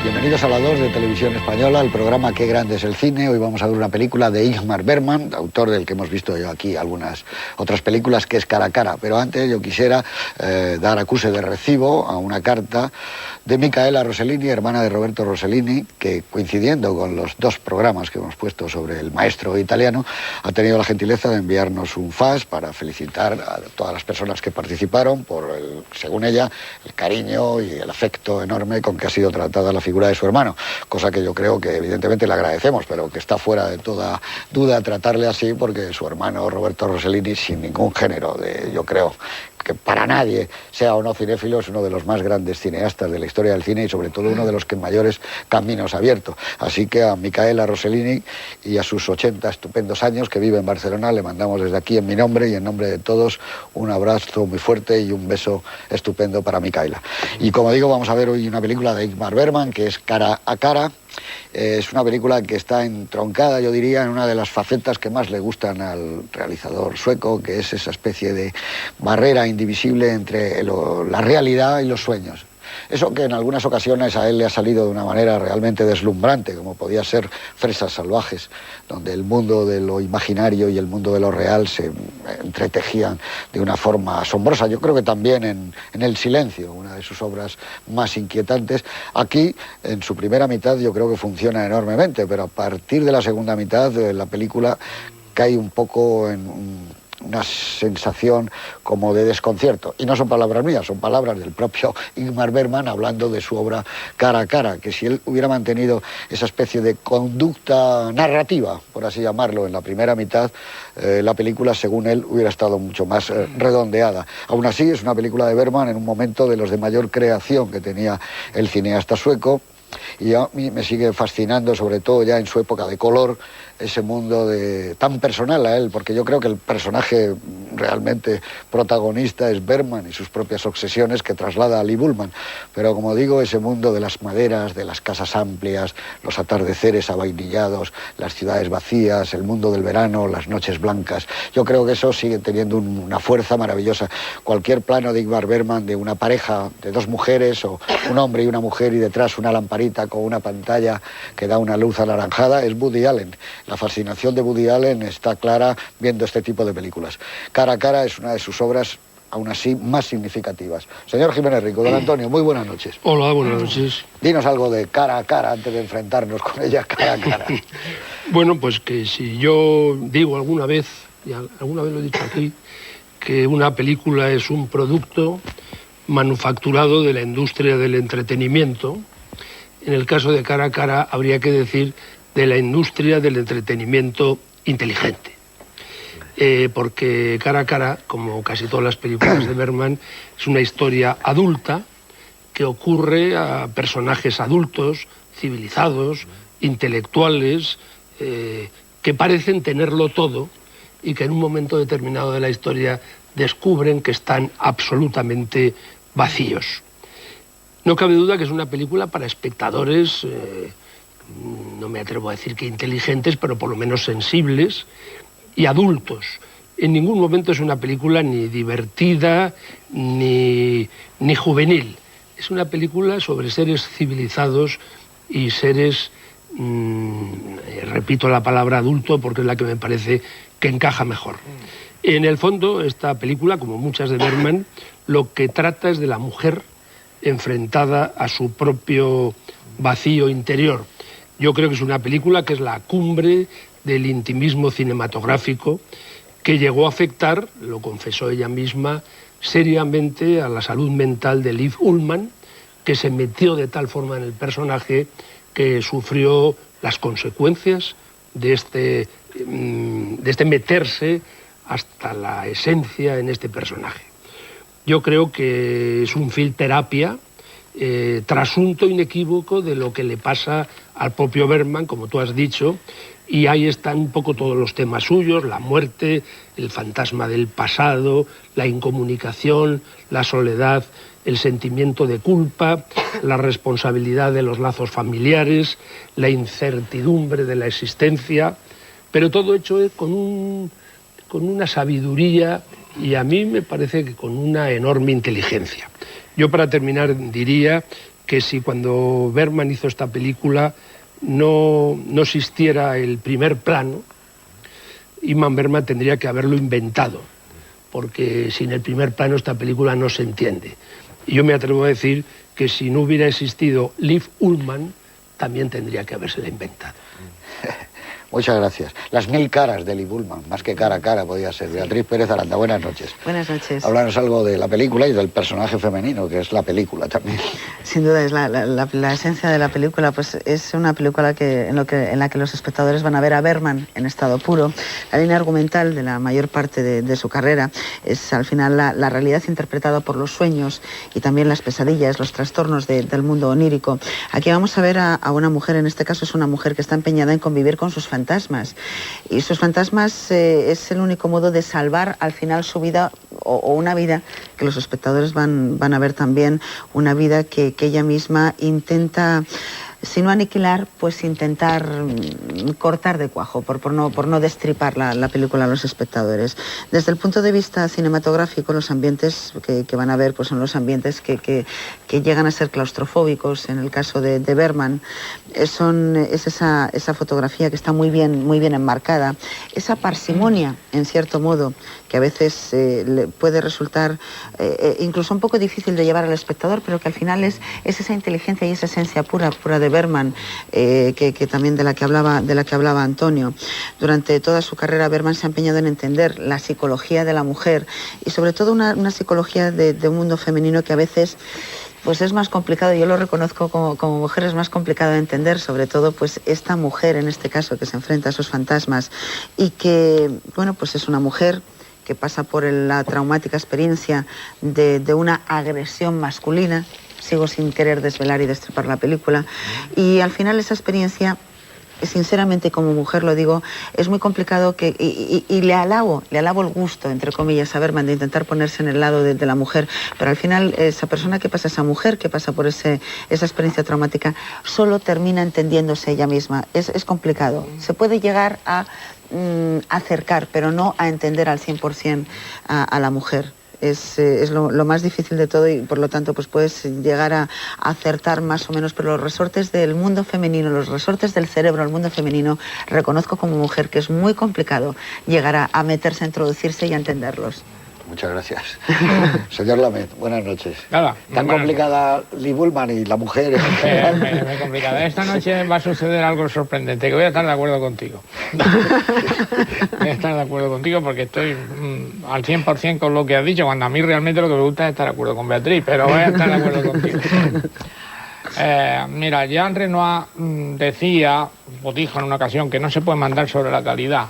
Bienvenidos a la 2 de Televisión Española, el programa Qué grande es el cine. Hoy vamos a ver una película de Ingmar Bergman, autor del que hemos visto yo aquí algunas otras películas, que es Cara a cara. Pero antes yo quisiera dar acuse de recibo a una carta de Micaela Rossellini, hermana de Roberto Rossellini, que coincidiendo con los dos programas que hemos puesto sobre el maestro italiano, ha tenido la gentileza de enviarnos un fax para felicitar a todas las personas que participaron por, según ella, el cariño y el afecto enorme con que ha sido tratada la figura de su hermano, cosa que yo creo que evidentemente le agradecemos, pero que está fuera de toda duda tratarle así, porque su hermano Roberto Rossellini, sin ningún género de, yo creo, que para nadie, sea o no cinéfilo, es uno de los más grandes cineastas de la historia del cine y sobre todo uno de los que mayores caminos ha abierto. Así que a Micaela Rossellini y a sus 80 estupendos años que vive en Barcelona le mandamos desde aquí en mi nombre y en nombre de todos un abrazo muy fuerte y un beso estupendo para Micaela. Y como digo, vamos a ver hoy una película de Ingmar Bergman que es Cara a cara. Es una película que está entroncada, yo diría, en una de las facetas que más le gustan al realizador sueco, que es esa especie de barrera indivisible entre la realidad y los sueños. Eso que en algunas ocasiones a él le ha salido de una manera realmente deslumbrante, como podía ser Fresas salvajes, donde el mundo de lo imaginario y el mundo de lo real se entretejían de una forma asombrosa. Yo creo que también en El silencio, una de sus obras más inquietantes. Aquí, en su primera mitad, yo creo que funciona enormemente, pero a partir de la segunda mitad la película cae un poco en una sensación como de desconcierto. Y no son palabras mías, son palabras del propio Ingmar Bergman hablando de su obra Cara a cara, que si él hubiera mantenido esa especie de conducta narrativa, por así llamarlo, en la primera mitad, la película, según él, hubiera estado mucho más redondeada. Aún así, es una película de Bergman en un momento de los de mayor creación que tenía el cineasta sueco, y a mí me sigue fascinando, sobre todo ya en su época de color, ese mundo tan personal a él, porque yo creo que el personaje realmente protagonista es Bergman y sus propias obsesiones que traslada a Lee Bullman. Pero como digo, ese mundo de las maderas, de las casas amplias, los atardeceres avainillados, las ciudades vacías, el mundo del verano, las noches blancas, yo creo que eso sigue teniendo una fuerza maravillosa. Cualquier plano de Ingmar Bergman de una pareja de dos mujeres o un hombre y una mujer y detrás una lamparita con una pantalla que da una luz anaranjada es Woody Allen. La fascinación de Woody Allen está clara viendo este tipo de películas. Cara a cara es una de sus obras, aún así, más significativas. Señor Jiménez Rico, don Antonio, muy buenas noches. Hola, buenas noches. Dinos algo de Cara a cara antes de enfrentarnos con ella cara a cara. Bueno, pues que si yo digo alguna vez, y alguna vez lo he dicho aquí, que una película es un producto manufacturado de la industria del entretenimiento, en el caso de Cara a cara habría que decir de la industria del entretenimiento inteligente. Porque Cara a cara, como casi todas las películas de Bergman, es una historia adulta que ocurre a personajes adultos, civilizados, intelectuales, que parecen tenerlo todo y que en un momento determinado de la historia descubren que están absolutamente vacíos. No cabe duda que es una película para espectadores, no me atrevo a decir que inteligentes, pero por lo menos sensibles y adultos. En ningún momento es una película ni divertida ni juvenil. Es una película sobre seres civilizados y seres, repito la palabra adulto porque es la que me parece que encaja mejor. En el fondo, esta película, como muchas de Bergman, lo que trata es de la mujer enfrentada a su propio vacío interior. Yo creo que es una película que es la cumbre del intimismo cinematográfico, que llegó a afectar, lo confesó ella misma, seriamente a la salud mental de Liv Ullmann, que se metió de tal forma en el personaje que sufrió las consecuencias de este meterse hasta la esencia en este personaje. Yo creo que es un film terapia, trasunto inequívoco de lo que le pasa al propio Bergman, como tú has dicho, y ahí están un poco todos los temas suyos: la muerte, el fantasma del pasado, la incomunicación, la soledad, el sentimiento de culpa, la responsabilidad de los lazos familiares, la incertidumbre de la existencia, pero todo hecho con una sabiduría y a mí me parece que con una enorme inteligencia. Yo, para terminar, diría que si cuando Bergman hizo esta película no existiera el primer plano, Ingmar Bergman tendría que haberlo inventado, porque sin el primer plano esta película no se entiende. Y yo me atrevo a decir que si no hubiera existido Liv Ullmann, también tendría que habérsela inventado. Muchas gracias. Las 1000 caras de Liv Ullmann, más que cara a cara podía ser. Beatriz Pérez Aranda, buenas noches. Buenas noches. Háblanos algo de la película y del personaje femenino, que es la película también. Sin duda, es la esencia de la película, pues es una película en la que los espectadores van a ver a Bergman en estado puro. La línea argumental de la mayor parte de su carrera es al final la realidad interpretada por los sueños y también las pesadillas, los trastornos del mundo onírico. Aquí vamos a ver a una mujer, en este caso es una mujer que está empeñada en convivir con sus fantasmas. Y sus fantasmas es el único modo de salvar al final su vida o una vida que los espectadores van a ver también, una vida que ella misma intenta, si no aniquilar, pues intentar cortar de cuajo, por no destripar la película a los espectadores. Desde el punto de vista cinematográfico, los ambientes que van a ver pues son los ambientes que llegan a ser claustrofóbicos. En el caso de Bergman, es esa fotografía que está muy bien enmarcada, esa parsimonia, en cierto modo, que a veces le puede resultar incluso un poco difícil de llevar al espectador, pero que al final es esa inteligencia y esa esencia pura de Bergman, que también de la que hablaba Antonio. Durante toda su carrera Bergman se ha empeñado en entender la psicología de la mujer y sobre todo una psicología de un mundo femenino que a veces pues es más complicado, yo lo reconozco como mujer, es más complicado de entender, sobre todo pues esta mujer en este caso que se enfrenta a esos fantasmas y que, bueno, pues es una mujer que pasa por la traumática experiencia de una agresión masculina. Sigo sin querer desvelar y destripar la película. Y al final esa experiencia, sinceramente como mujer lo digo, es muy complicado y le alabo el gusto, entre comillas, a Bergman de intentar ponerse en el lado de la mujer, pero al final esa persona que pasa, esa mujer que pasa por esa experiencia traumática, solo termina entendiéndose ella misma. Es complicado. Se puede llegar a acercar, pero no a entender al 100% a la mujer. Es lo más difícil de todo y por lo tanto pues puedes llegar a acertar más o menos, pero los resortes del mundo femenino, los resortes del cerebro al mundo femenino, reconozco como mujer que es muy complicado llegar a meterse, a introducirse y a entenderlos. Muchas gracias. Señor Lamet, buenas noches. Nada. Tan complicada Liv Ullmann y la mujer. Muy complicada. Esta noche va a suceder algo sorprendente, que voy a estar de acuerdo contigo. Voy a estar de acuerdo contigo porque estoy al 100% con lo que has dicho, cuando a mí realmente lo que me gusta es estar de acuerdo con Beatriz, pero voy a estar de acuerdo contigo. Mira, Jean Renoir decía, o dijo en una ocasión, que no se puede mandar sobre la calidad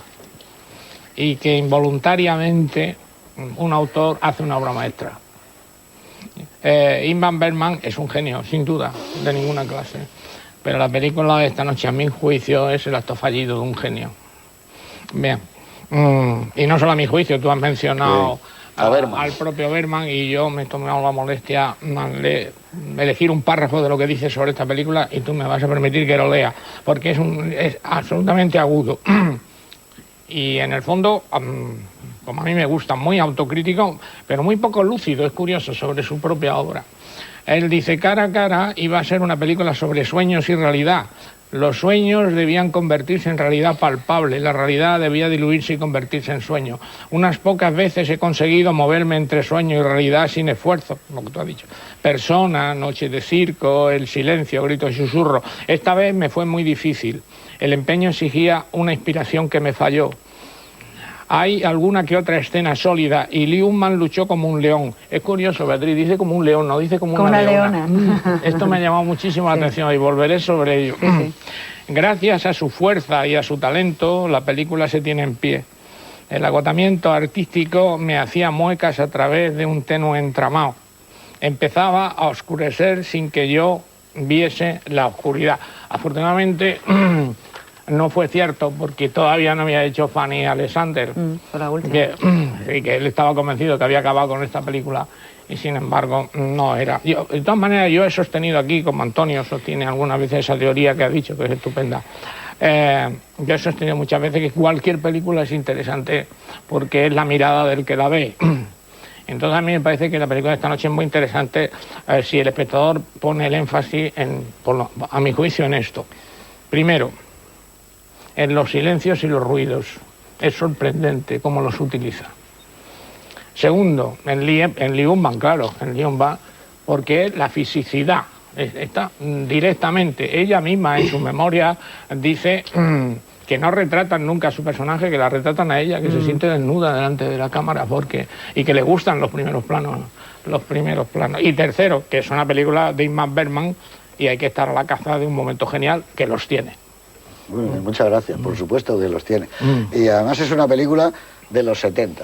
y que involuntariamente un autor hace una obra maestra. Ingmar Bergman es un genio, sin duda, de ninguna clase. Pero la película de esta noche, a mi juicio, es el acto fallido de un genio. Bien. Y no solo a mi juicio, tú has mencionado al propio Bergman y yo me he tomado la molestia de elegir un párrafo de lo que dice sobre esta película y tú me vas a permitir que lo lea, porque es absolutamente agudo. Y en el fondo, como a mí me gusta, muy autocrítico, pero muy poco lúcido, es curioso, sobre su propia obra. Él dice, cara a cara iba a ser una película sobre sueños y realidad. Los sueños debían convertirse en realidad palpable, la realidad debía diluirse y convertirse en sueño. Unas pocas veces he conseguido moverme entre sueño y realidad sin esfuerzo, lo que tú has dicho. Persona, noche de circo, el silencio, grito y susurro. Esta vez me fue muy difícil. El empeño exigía una inspiración que me falló. Hay alguna que otra escena sólida y Liv Ullmann luchó como un león. Es curioso, Beatriz, dice como un león, no dice como una leona. Esto me ha llamado muchísimo la atención y volveré sobre ello. Gracias a su fuerza y a su talento, la película se tiene en pie. El agotamiento artístico me hacía muecas a través de un tenue entramado. Empezaba a oscurecer sin que yo viese la oscuridad. Afortunadamente no fue cierto, porque todavía no había hecho Fanny Alexander, fue la última. Que él estaba convencido que había acabado con esta película y sin embargo no era. De todas maneras, yo he sostenido aquí, como Antonio sostiene algunas veces esa teoría que ha dicho, que es estupenda. Yo he sostenido muchas veces que cualquier película es interesante porque es la mirada del que la ve. Entonces a mí me parece que la película de esta noche es muy interesante si el espectador pone el énfasis, a mi juicio, en esto. Primero, en los silencios y los ruidos. Es sorprendente cómo los utiliza. Segundo, en Lee Unban, claro, en Lee Unban, porque la fisicidad está directamente, ella misma en su memoria dice que no retratan nunca a su personaje, que la retratan a ella, que se siente desnuda delante de la cámara y que le gustan los primeros planos. Y tercero, que es una película de Ingmar Bergman y hay que estar a la caza de un momento genial, que los tiene. Bueno, muchas gracias, por supuesto que los tiene. Y además es una película de los 70.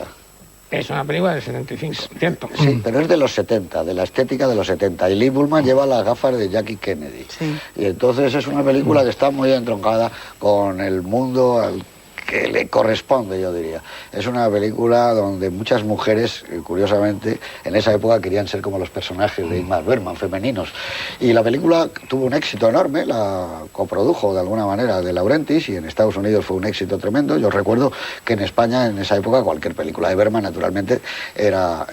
Es una película del 75, ¿cierto? Sí, pero es de los 70, de la estética de los 70. Y Lee Bullman lleva las gafas de Jackie Kennedy. Sí. Y entonces es una película que está muy entroncada con el mundo al que le corresponde, yo diría. Es una película donde muchas mujeres, curiosamente, en esa época querían ser como los personajes de Ingmar Bergman, femeninos. Y la película tuvo un éxito enorme, la coprodujo de alguna manera De Laurentiis y en Estados Unidos fue un éxito tremendo. Yo recuerdo que en España, en esa época, cualquier película de Bergman, naturalmente, era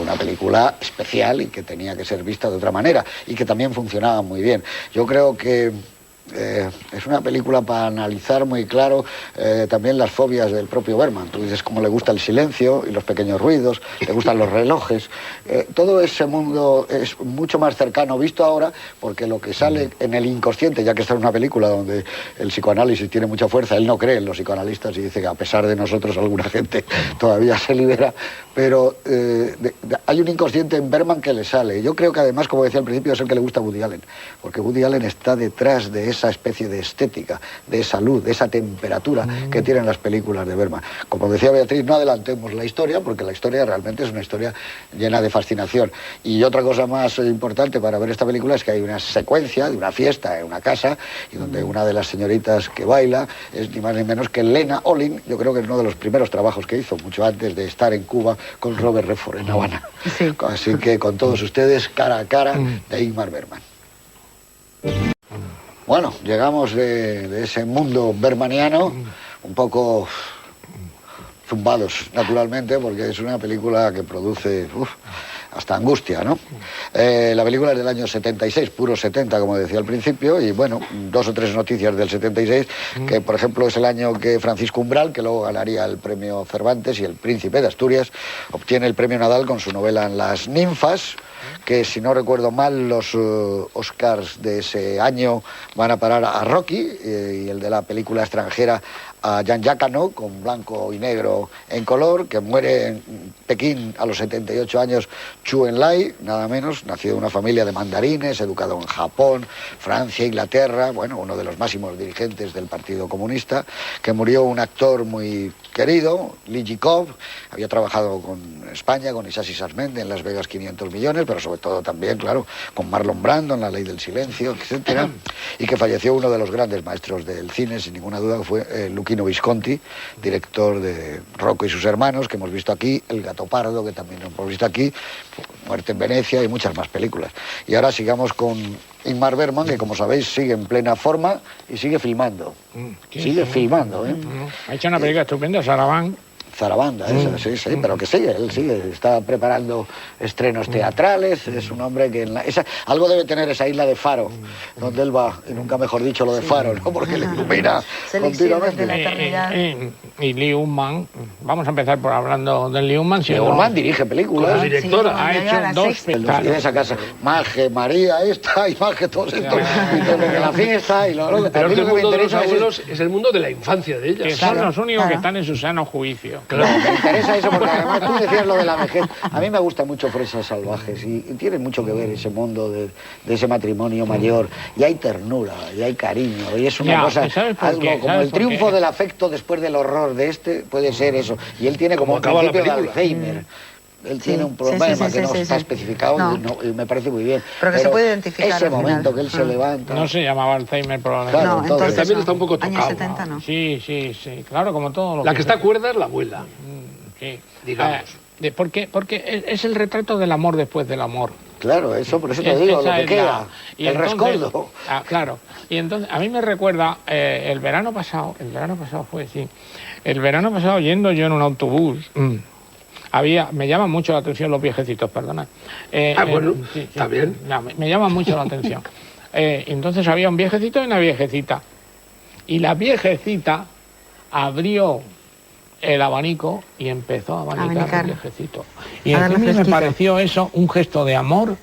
una película especial y que tenía que ser vista de otra manera y que también funcionaba muy bien. Yo creo que es una película para analizar muy claro también las fobias del propio Bergman. Tú dices cómo le gusta el silencio y los pequeños ruidos, le gustan los relojes. Todo ese mundo es mucho más cercano visto ahora porque lo que sale en el inconsciente, ya que esta es una película donde el psicoanálisis tiene mucha fuerza, él no cree en los psicoanalistas y dice que a pesar de nosotros alguna gente todavía se libera, pero hay un inconsciente en Bergman que le sale. Yo creo que además, como decía al principio, es el que le gusta a Woody Allen, porque Woody Allen está detrás de esa especie de estética, de esa luz, de esa temperatura que tienen las películas de Bergman. Como decía Beatriz, no adelantemos la historia, porque la historia realmente es una historia llena de fascinación. Y otra cosa más importante para ver esta película es que hay una secuencia de una fiesta en una casa, y donde una de las señoritas que baila es ni más ni menos que Lena Olin. Yo creo que es uno de los primeros trabajos que hizo, mucho antes de estar en Cuba con Robert Redford en Habana. Sí. Así que con todos ustedes, Cara a cara, de Ingmar Bergman. Bueno, llegamos de ese mundo bergmaniano un poco zumbados, naturalmente, porque es una película que produce hasta angustia, ¿no? La película es del año 76, puro 70, como decía al principio, y bueno, 2 o 3 noticias del 76, que por ejemplo es el año que Francisco Umbral, que luego ganaría el premio Cervantes y el Príncipe de Asturias, obtiene el premio Nadal con su novela Las ninfas, que si no recuerdo mal los Oscars de ese año van a parar a Rocky y el de la película extranjera a Jean Jacquanot, con blanco y negro en color, que muere en Pekín a los 78 años, Chu Enlai, nada menos, nació de una familia de mandarines, educado en Japón, Francia, Inglaterra, bueno, uno de los máximos dirigentes del Partido Comunista, que murió un actor muy querido, Lee Jikov, había trabajado con España, con Isashi Sarmente en Las Vegas 500 millones, pero sobre todo también, claro, con Marlon Brando en La Ley del Silencio, etcétera, y que falleció uno de los grandes maestros del cine, sin ninguna duda, que fue Luchino Visconti, director de Rocco y sus hermanos, que hemos visto aquí, El gato pardo, que también hemos visto aquí, Muerte en Venecia y muchas más películas. Y ahora sigamos con Ingmar Bergman, que como sabéis sigue en plena forma y sigue filmando. Sigue filmando, ¿eh? Ha hecho una película estupenda, Sarabán. Zarabanda, esa, sí, pero que sigue, él sigue, está preparando estrenos teatrales, es un hombre que algo debe tener esa isla de Faro, donde él va, y nunca mejor dicho lo de Faro, ¿no? Porque le ilumina continuamente. Y Lee Unban, vamos a empezar por hablando de Lee Unban. Lee Unban dirige películas. La directora ha hecho 2 espectáculos. En esa casa, Maje, María, esta, y Maje, todos estos, y todo lo de la fiesta, y lo pero el mundo de los abuelos es el mundo de la infancia de ellas. Que son los únicos que están en su sano juicio. Claro, me interesa eso porque además tú decías lo de la vejez. A mí me gusta mucho Fresas Salvajes y tiene mucho que ver ese mundo de ese matrimonio mayor. Y hay ternura, y hay cariño, y es una cosa, algo como el triunfo del afecto después del horror de este, puede ser eso. Y él tiene como un principio de Alzheimer. Él tiene un problema que no está especificado y me parece muy bien. Pero que se puede identificar. Ese momento que él se levanta. No se llamaba Alzheimer probablemente. Claro, no, entonces también está un poco tocado. Años 70 no. Sí, claro, como todo lo La que está cuerda es la abuela. Sí. Digamos. Porque es el retrato del amor después del amor. Claro, por eso te digo, lo que queda, el rescoldo. Claro, y entonces a mí me recuerda el verano pasado yendo yo en un autobús Me llaman mucho la atención los viejecitos, perdona. Bueno, está bien. No, me llaman mucho la atención. Entonces había un viejecito y una viejecita. Y la viejecita abrió el abanico y empezó a abanicar al viejecito. Y a mí me pareció eso un gesto de amor